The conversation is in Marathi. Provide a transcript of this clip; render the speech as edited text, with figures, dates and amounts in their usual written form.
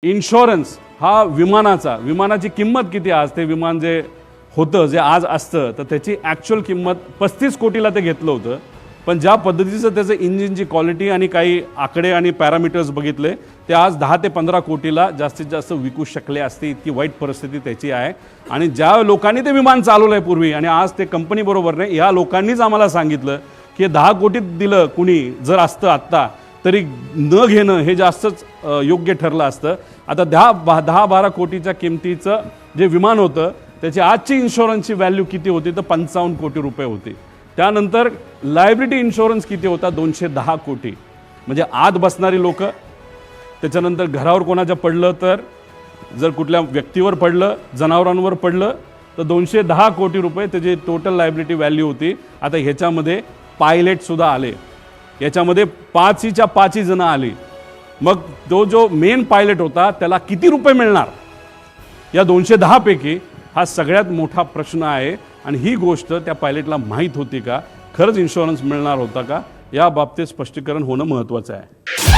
इन्शुरन्स हा विमानाची किंमत किती आज ते विमान जे होतं जे आज असतं तर त्याची ॲक्च्युअल किंमत 35 कोटीला ते घेतलं होतं. पण ज्या पद्धतीचं त्याचं इंजिनची क्वालिटी आणि काही आकडे आणि पॅरामीटर्स बघितले ते आज 10 ते 15 कोटीला जास्तीत जास्त विकू शकले असते. इतकी वाईट परिस्थिती त्याची आहे. आणि ज्या लोकांनी ते विमान चालवलं आहे पूर्वी आणि आज ते कंपनीबरोबर नाही या लोकांनीच आम्हाला सांगितलं की 10 कोटीत दिलं कुणी जर असतं आत्ता तरी न घेणं हे जास्तच योग्य ठरलं असतं. आता 10-12 कोटीच्या किमतीचं जे विमान होतं त्याची आजची इन्शुरन्सची व्हॅल्यू किती होती तर 55 कोटी रुपये होती. त्यानंतर लायबिलिटी इन्शुरन्स किती होता 210 कोटी. म्हणजे आत बसणारी लोक, त्याच्यानंतर घरावर कोणाच्या पडलं तर, जर कुठल्या व्यक्तीवर पडलं, जनावरांवर पडलं तर 210 कोटी रुपये त्याची टोटल लायबिलिटी व्हॅल्यू होती. आता ह्याच्यामध्ये पायलटसुद्धा आले, याच्यामध्ये 5 जणं आली. मग तो जो मेन पायलट होता त्याला किती रुपये मिळणार या 210 पैकी हा सगळ्यात मोठा प्रश्न आहे. आणि ही गोष्ट त्या पायलटला माहीत होती का, खरंच इन्शुरन्स मिळणार होता का, या बाबतीत स्पष्टीकरण होणं महत्त्वाचं आहे.